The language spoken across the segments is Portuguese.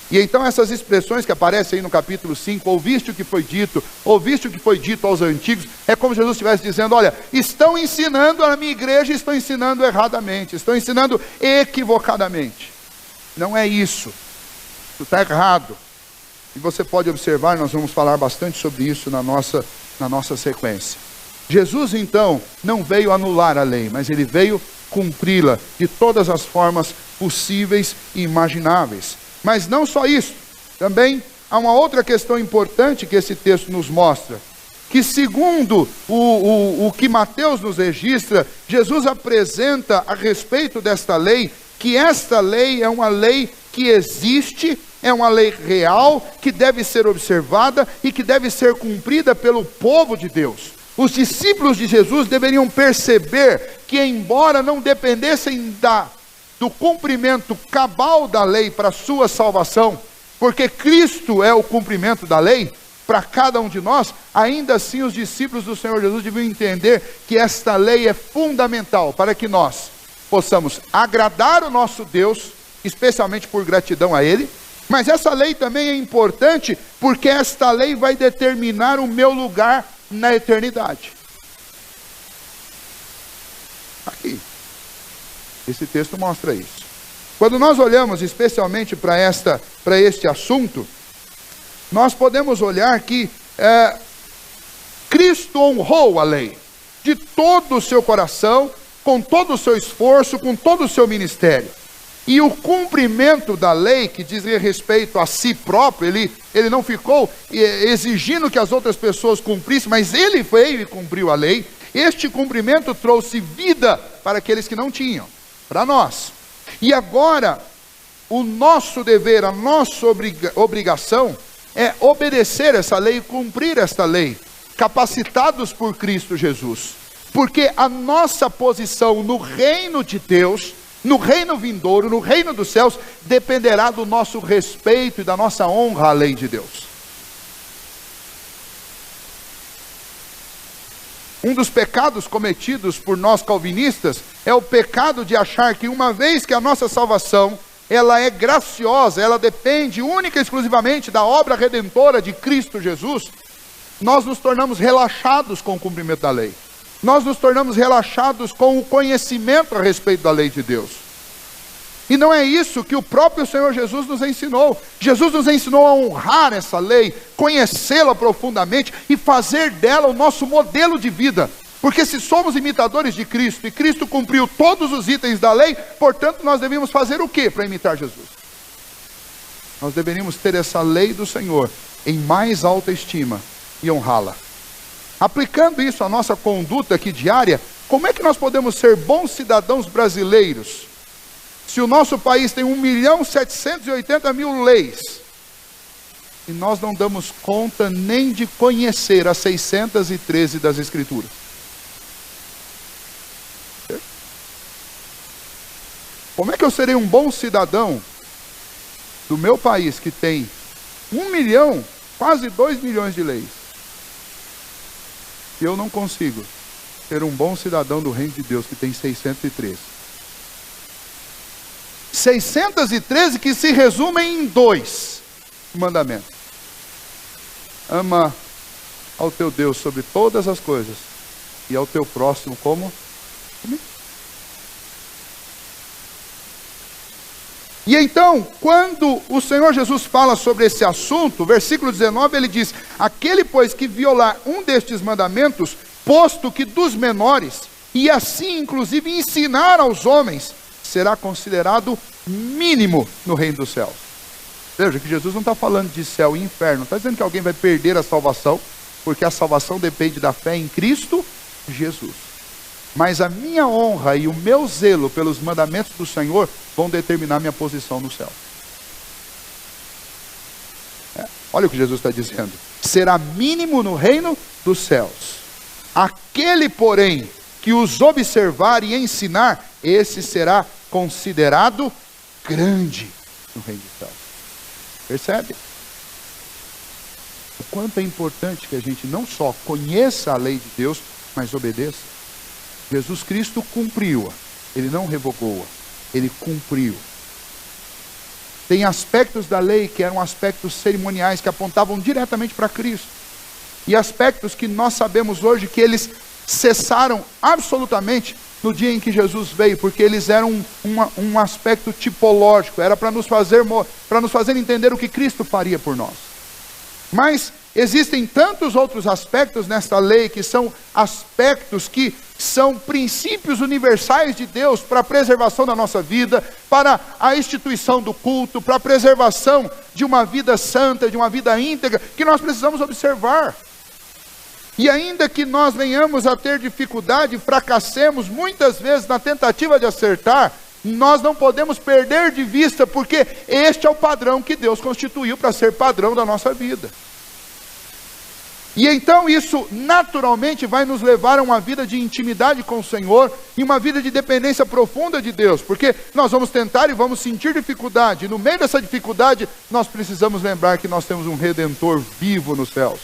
E então essas expressões que aparecem aí no capítulo 5, ouviste o que foi dito aos antigos, é como Jesus estivesse dizendo, olha, estão ensinando a minha igreja, estão ensinando erradamente, estão ensinando equivocadamente. Não é isso. Isso está errado. E você pode observar, nós vamos falar bastante sobre isso na nossa sequência. Jesus então não veio anular a lei, mas ele veio cumpri-la de todas as formas possíveis e imagináveis. Mas não só isso, também há uma outra questão importante que esse texto nos mostra, que segundo o que Mateus nos registra, Jesus apresenta a respeito desta lei, que esta lei é uma lei que existe, é uma lei real, que deve ser observada e que deve ser cumprida pelo povo de Deus. Os discípulos de Jesus deveriam perceber que, embora não dependessem do cumprimento cabal da lei para a sua salvação, porque Cristo é o cumprimento da lei para cada um de nós, ainda assim os discípulos do Senhor Jesus deviam entender que esta lei é fundamental para que nós possamos agradar o nosso Deus, especialmente por gratidão a Ele, mas essa lei também é importante porque esta lei vai determinar o meu lugar na eternidade. Aqui. Esse texto mostra isso. Quando nós olhamos especialmente para este assunto, nós podemos olhar que Cristo honrou a lei de todo o seu coração, com todo o seu esforço, com todo o seu ministério. E o cumprimento da lei, que diz respeito a si próprio, ele não ficou exigindo que as outras pessoas cumprissem, mas ele veio e cumpriu a lei. Este cumprimento trouxe vida para aqueles que não tinham, para nós. E agora, o nosso dever, a nossa obrigação é obedecer essa lei e cumprir esta lei, capacitados por Cristo Jesus. Porque a nossa posição no reino de Deus, no reino vindouro, no reino dos céus, dependerá do nosso respeito e da nossa honra à lei de Deus. Um dos pecados cometidos por nós calvinistas é o pecado de achar que uma vez que a nossa salvação, ela é graciosa, ela depende única e exclusivamente da obra redentora de Cristo Jesus, nós nos tornamos relaxados com o cumprimento da lei. Nós nos tornamos relaxados com o conhecimento a respeito da lei de Deus. E não é isso que o próprio Senhor Jesus nos ensinou. Jesus nos ensinou a honrar essa lei, conhecê-la profundamente e fazer dela o nosso modelo de vida. Porque se somos imitadores de Cristo e Cristo cumpriu todos os itens da lei, portanto nós devemos fazer o que para imitar Jesus? Nós deveríamos ter essa lei do Senhor em mais alta estima e honrá-la. Aplicando isso à nossa conduta aqui diária, como é que nós podemos ser bons cidadãos brasileiros se o nosso país tem 1.780.000 leis e nós não damos conta nem de conhecer as 613 das Escrituras? Como é que eu serei um bom cidadão do meu país que tem 1 milhão, quase 2 milhões de leis? E eu não consigo ser um bom cidadão do reino de Deus que tem 613. 613 que se resumem em 2 mandamentos. Ama ao teu Deus sobre todas as coisas e ao teu próximo como? E então, quando o Senhor Jesus fala sobre esse assunto, versículo 19, ele diz: aquele, pois, que violar um destes mandamentos, posto que dos menores, e assim, inclusive, ensinar aos homens, será considerado mínimo no reino dos céus. Veja que Jesus não está falando de céu e inferno, não está dizendo que alguém vai perder a salvação, porque a salvação depende da fé em Cristo Jesus. Mas a minha honra e o meu zelo pelos mandamentos do Senhor vão determinar minha posição no céu. Olha o que Jesus está dizendo. Será mínimo no reino dos céus. Aquele, porém, que os observar e ensinar, esse será considerado grande no reino dos céus. Percebe? O quanto é importante que a gente não só conheça a lei de Deus, mas obedeça. Jesus Cristo cumpriu-a, Ele não revogou-a, Ele cumpriu. Tem aspectos da lei que eram aspectos cerimoniais, que apontavam diretamente para Cristo. E aspectos que nós sabemos hoje que eles cessaram absolutamente no dia em que Jesus veio, porque eles eram um aspecto tipológico, era para nos fazer entender o que Cristo faria por nós. Mas existem tantos outros aspectos nesta lei, que são aspectos que são princípios universais de Deus para a preservação da nossa vida, para a instituição do culto, para a preservação de uma vida santa, de uma vida íntegra, que nós precisamos observar. E ainda que nós venhamos a ter dificuldade, fracassemos muitas vezes na tentativa de acertar, nós não podemos perder de vista, porque este é o padrão que Deus constituiu para ser padrão da nossa vida. E então isso naturalmente vai nos levar a uma vida de intimidade com o Senhor e uma vida de dependência profunda de Deus, porque nós vamos tentar e vamos sentir dificuldade, e no meio dessa dificuldade nós precisamos lembrar que nós temos um Redentor vivo nos céus.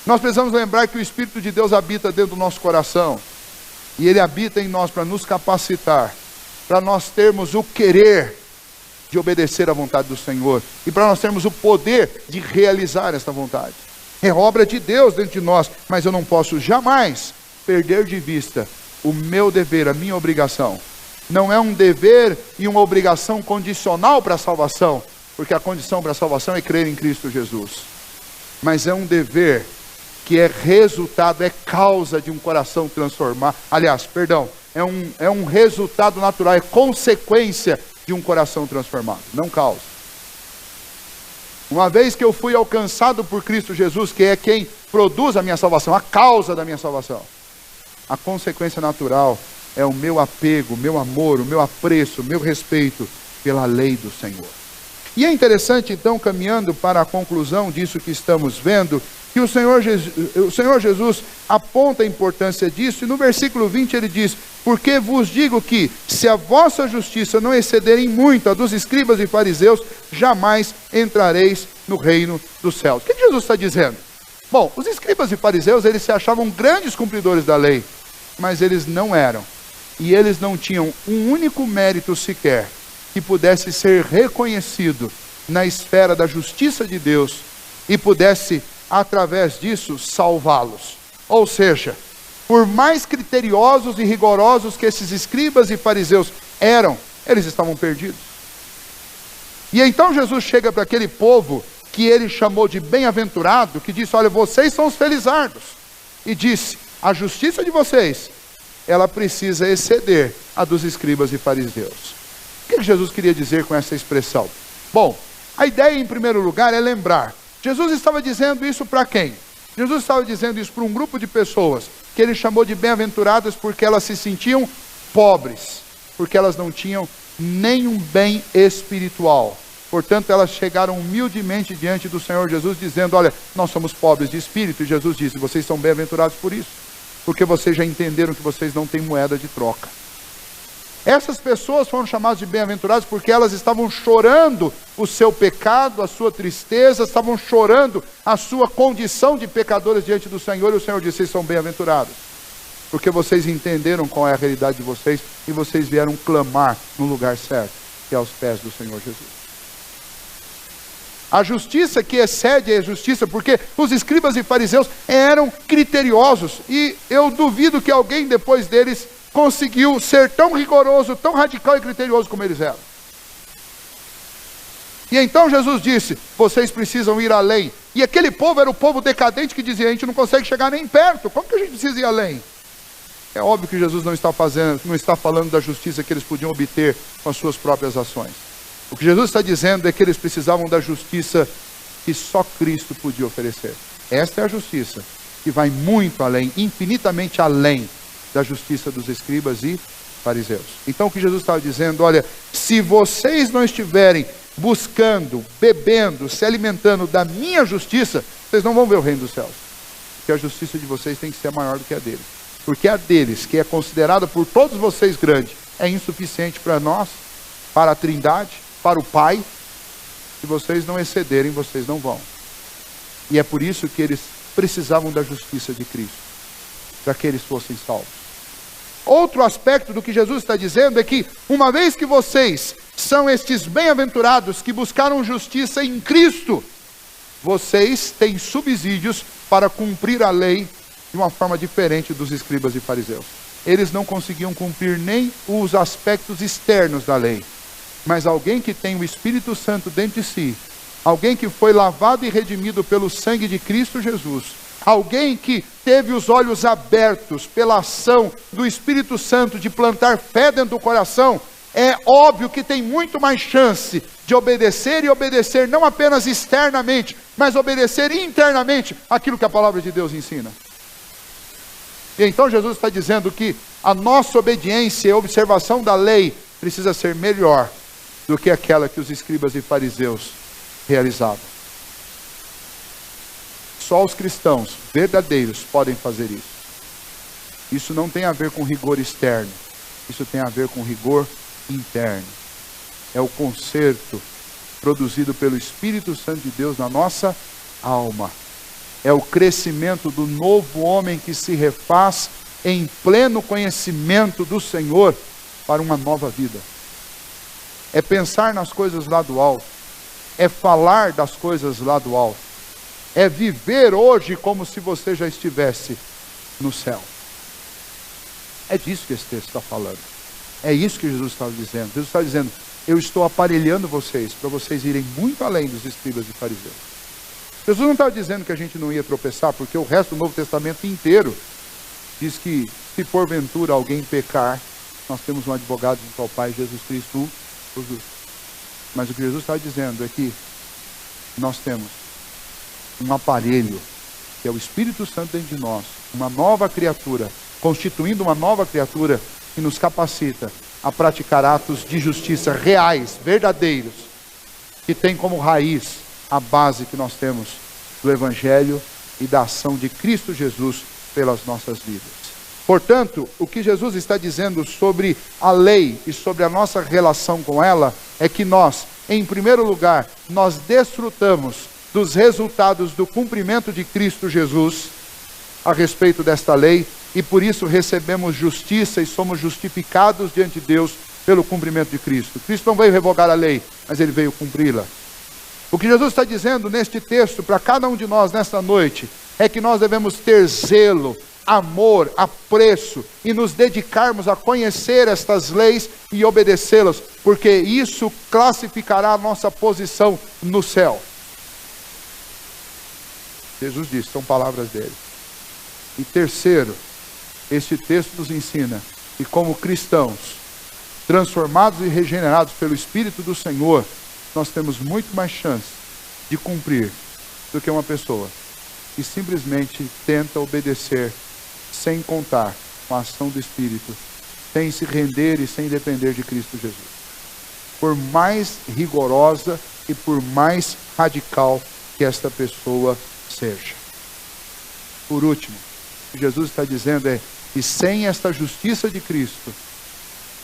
Nós precisamos lembrar que o Espírito de Deus habita dentro do nosso coração, e Ele habita em nós para nos capacitar, para nós termos o querer de obedecer à vontade do Senhor, e para nós termos o poder de realizar esta vontade. É obra de Deus dentro de nós, mas eu não posso jamais perder de vista o meu dever, a minha obrigação. Não é um dever e uma obrigação condicional para a salvação, porque a condição para a salvação é crer em Cristo Jesus. Mas é um dever que é resultado, é causa de um coração transformado. É um resultado natural, é consequência de um coração transformado, não causa. Uma vez que eu fui alcançado por Cristo Jesus, que é quem produz a minha salvação, a causa da minha salvação, a consequência natural é o meu apego, o meu amor, o meu apreço, o meu respeito pela lei do Senhor. E é interessante, então, caminhando para a conclusão disso que estamos vendo, que o Senhor Jesus aponta a importância disso, e no versículo 20 ele diz: porque vos digo que, se a vossa justiça não excederem muito a dos escribas e fariseus, jamais entrareis no reino dos céus. O que Jesus está dizendo? Bom, os escribas e fariseus, eles se achavam grandes cumpridores da lei, mas eles não eram, e eles não tinham um único mérito sequer que pudesse ser reconhecido na esfera da justiça de Deus e pudesse, através disso, salvá-los. Ou seja, por mais criteriosos e rigorosos que esses escribas e fariseus eram, eles estavam perdidos. E então Jesus chega para aquele povo que ele chamou de bem-aventurado, que disse: olha, vocês são os felizardos, e disse: a justiça de vocês, ela precisa exceder a dos escribas e fariseus. O que Jesus queria dizer com essa expressão? Bom, a ideia em primeiro lugar é lembrar, Jesus estava dizendo isso para quem? Jesus estava dizendo isso para um grupo de pessoas que ele chamou de bem-aventuradas, porque elas se sentiam pobres, porque elas não tinham nenhum bem espiritual. Portanto, elas chegaram humildemente diante do Senhor Jesus, dizendo: olha, nós somos pobres de espírito. E Jesus disse: vocês são bem-aventurados por isso, porque vocês já entenderam que vocês não têm moeda de troca. Essas pessoas foram chamadas de bem-aventuradas porque elas estavam chorando o seu pecado, a sua tristeza, estavam chorando a sua condição de pecadores diante do Senhor, e o Senhor disse: vocês são bem-aventurados, porque vocês entenderam qual é a realidade de vocês, e vocês vieram clamar no lugar certo, que é aos pés do Senhor Jesus. A justiça que excede a justiça, porque os escribas e fariseus eram criteriosos, e eu duvido que alguém depois deles conseguiu ser tão rigoroso, tão radical e criterioso como eles eram. E então Jesus disse: vocês precisam ir além. E aquele povo era o povo decadente que dizia: a gente não consegue chegar nem perto, como que a gente precisa ir além? É óbvio que Jesus não está falando da justiça que eles podiam obter com as suas próprias ações. O que Jesus está dizendo é que eles precisavam da justiça que só Cristo podia oferecer. Esta é a justiça que vai muito além, infinitamente além da justiça dos escribas e fariseus. Então o que Jesus estava dizendo: olha, se vocês não estiverem buscando, bebendo, se alimentando da minha justiça, vocês não vão ver o reino dos céus. Porque a justiça de vocês tem que ser maior do que a deles. Porque a deles, que é considerada por todos vocês grande, é insuficiente para nós, para a Trindade, para o Pai. Se vocês não excederem, vocês não vão. E é por isso que eles precisavam da justiça de Cristo, para que eles fossem salvos. Outro aspecto do que Jesus está dizendo é que, uma vez que vocês são estes bem-aventurados que buscaram justiça em Cristo. Vocês têm subsídios para cumprir a lei de uma forma diferente dos escribas e fariseus. Eles não conseguiam cumprir nem os aspectos externos da lei. Mas alguém que tem o Espírito Santo dentro de si, alguém que foi lavado e redimido pelo sangue de Cristo Jesus, alguém que teve os olhos abertos pela ação do Espírito Santo de plantar fé dentro do coração, é óbvio que tem muito mais chance de obedecer, e obedecer não apenas externamente, mas obedecer internamente aquilo que a palavra de Deus ensina. E então Jesus está dizendo que a nossa obediência e observação da lei precisa ser melhor do que aquela que os escribas e fariseus realizavam. Só os cristãos verdadeiros podem fazer isso. Isso não tem a ver com rigor externo, isso tem a ver com rigor interno. É o conserto produzido pelo Espírito Santo de Deus na nossa alma. É o crescimento do novo homem que se refaz em pleno conhecimento do Senhor para uma nova vida. É pensar nas coisas lá do alto. É falar das coisas lá do alto. É viver hoje como se você já estivesse no céu. É disso que esse texto está falando. É isso que Jesus está dizendo. Jesus está dizendo, eu estou aparelhando vocês para vocês irem muito além dos escribas e fariseus. Jesus não está dizendo que a gente não ia tropeçar, porque o resto do Novo Testamento inteiro diz que se porventura alguém pecar, nós temos um advogado junto ao Pai, Jesus Cristo, o justo. Mas o que Jesus está dizendo é que nós temos um aparelho, que é o Espírito Santo dentro de nós, uma nova criatura, constituindo uma nova criatura que nos capacita a praticar atos de justiça reais, verdadeiros, que tem como raiz a base que nós temos do Evangelho e da ação de Cristo Jesus pelas nossas vidas. Portanto, o que Jesus está dizendo sobre a lei e sobre a nossa relação com ela é que nós, em primeiro lugar, nós desfrutamos dos resultados do cumprimento de Cristo Jesus a respeito desta lei, e por isso recebemos justiça e somos justificados diante de Deus pelo cumprimento de Cristo. Cristo não veio revogar a lei, mas ele veio cumpri-la. O que Jesus está dizendo neste texto para cada um de nós nesta noite é que nós devemos ter zelo, amor, apreço e nos dedicarmos a conhecer estas leis e obedecê-las, porque isso classificará a nossa posição no céu. Jesus disse, são palavras dele. E terceiro, este texto nos ensina que como cristãos, transformados e regenerados pelo Espírito do Senhor, nós temos muito mais chance de cumprir do que uma pessoa que simplesmente tenta obedecer sem contar com a ação do Espírito, sem se render e sem depender de Cristo Jesus. Por mais rigorosa e por mais radical que esta pessoa seja. Por último, o que Jesus está dizendo é que sem esta justiça de Cristo,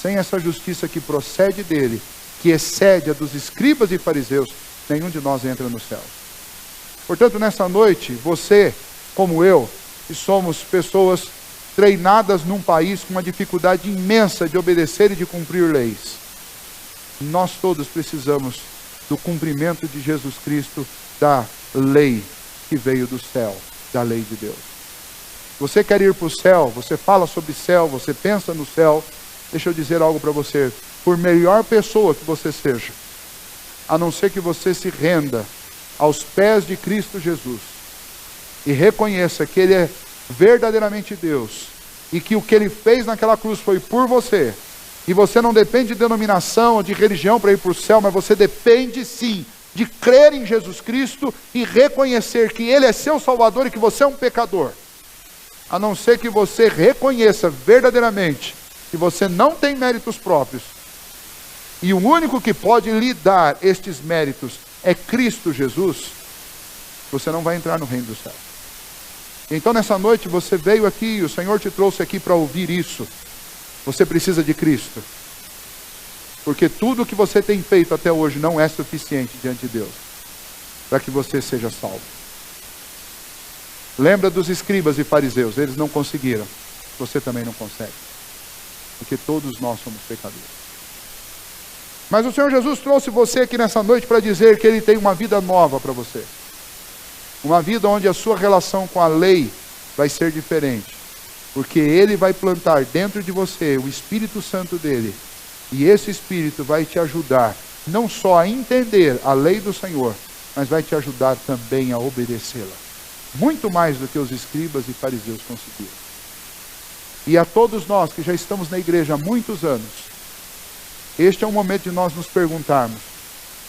sem essa justiça que procede dele, que excede a dos escribas e fariseus, nenhum de nós entra no céu. Portanto, nessa noite, você, como eu, que somos pessoas treinadas num país com uma dificuldade imensa de obedecer e de cumprir leis, nós todos precisamos do cumprimento de Jesus Cristo, da lei que veio do céu, da lei de Deus. Você quer ir para o céu, você fala sobre céu, você pensa no céu, deixa eu dizer algo para você. Por melhor pessoa que você seja, a não ser que você se renda aos pés de Cristo Jesus e reconheça que Ele é verdadeiramente Deus e que o que Ele fez naquela cruz foi por você, e você não depende de denominação ou de religião para ir para o céu, mas você depende sim de crer em Jesus Cristo e reconhecer que Ele é seu Salvador e que você é um pecador. A não ser que você reconheça verdadeiramente que você não tem méritos próprios, e o único que pode lhe dar estes méritos é Cristo Jesus, você não vai entrar no reino do céu. Então nessa noite você veio aqui, o Senhor te trouxe aqui para ouvir isso. Você precisa de Cristo, porque tudo que você tem feito até hoje não é suficiente diante de Deus para que você seja salvo. Lembra dos escribas e fariseus, eles não conseguiram, você também não consegue, porque todos nós somos pecadores. Mas o Senhor Jesus trouxe você aqui nessa noite para dizer que Ele tem uma vida nova para você. Uma vida onde a sua relação com a lei vai ser diferente. Porque Ele vai plantar dentro de você o Espírito Santo dEle. E esse Espírito vai te ajudar, não só a entender a lei do Senhor, mas vai te ajudar também a obedecê-la. Muito mais do que os escribas e fariseus conseguiram. E a todos nós que já estamos na igreja há muitos anos, este é o momento de nós nos perguntarmos: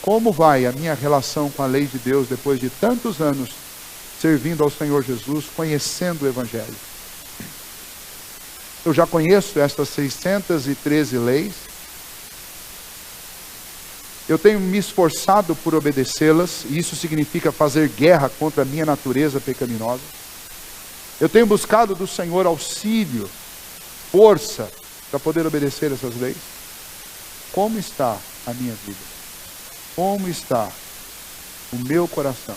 como vai a minha relação com a lei de Deus depois de tantos anos servindo ao Senhor Jesus, conhecendo o Evangelho? Eu já conheço estas 613 leis. Eu tenho me esforçado por obedecê-las, e isso significa fazer guerra contra a minha natureza pecaminosa. Eu tenho buscado do Senhor auxílio, força, para poder obedecer essas leis. Como está a minha vida? Como está o meu coração?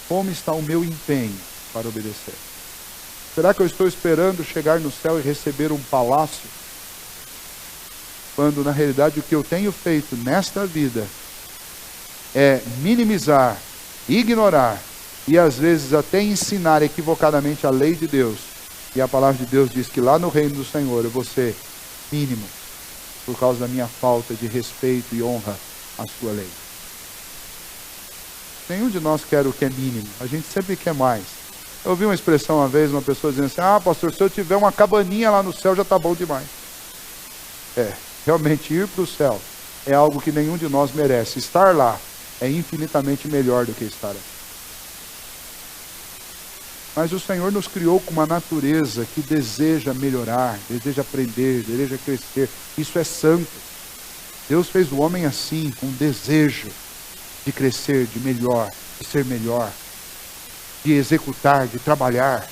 Como está o meu empenho para obedecer? Será que eu estou esperando chegar no céu e receber um palácio? Quando na realidade o que eu tenho feito nesta vida é minimizar, ignorar e às vezes até ensinar equivocadamente a lei de Deus. E a palavra de Deus diz que lá no reino do Senhor eu vou ser mínimo, por causa da minha falta de respeito e honra à sua lei. Nenhum de nós quer o que é mínimo, a gente sempre quer mais. Eu ouvi uma expressão uma vez, uma pessoa dizendo assim: ah, pastor, se eu tiver uma cabaninha lá no céu já está bom demais. Realmente ir para o céu é algo que nenhum de nós merece. Estar lá é infinitamente melhor do que estar aqui. Mas o Senhor nos criou com uma natureza que deseja melhorar, deseja aprender, deseja crescer. Isso é santo. Deus fez o homem assim, com desejo de crescer, de melhor, de ser melhor, de executar, de trabalhar.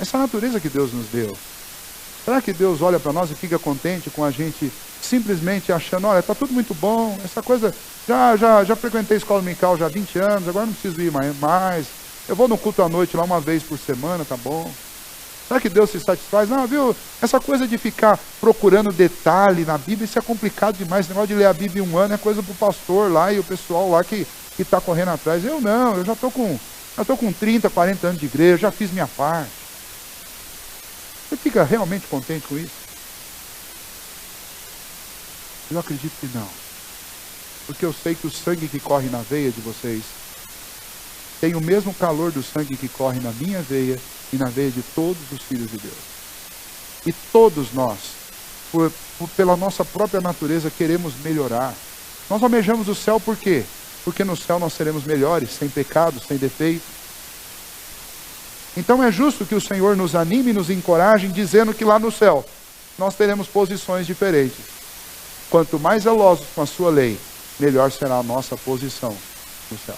Essa natureza que Deus nos deu. Será que Deus olha para nós e fica contente com a gente simplesmente achando: olha, está tudo muito bom, essa coisa, já frequentei escola dominical já há 20 anos, agora não preciso ir mais, eu vou no culto à noite lá uma vez por semana, tá bom. Será que Deus se satisfaz? Não, viu, essa coisa de ficar procurando detalhe na Bíblia, isso é complicado demais. Esse negócio de ler a Bíblia em um ano é coisa para o pastor lá e o pessoal lá que está correndo atrás. Eu não, eu já estou com 30, 40 anos de igreja, já fiz minha parte. Você fica realmente contente com isso? Eu acredito que não. Porque eu sei que o sangue que corre na veia de vocês tem o mesmo calor do sangue que corre na minha veia e na veia de todos os filhos de Deus. E todos nós, pela nossa própria natureza, queremos melhorar. Nós almejamos o céu por quê? Porque no céu nós seremos melhores, sem pecado, sem defeito. Então é justo que o Senhor nos anime e nos encoraje, dizendo que lá no céu nós teremos posições diferentes. Quanto mais zelosos com a sua lei, melhor será a nossa posição no céu.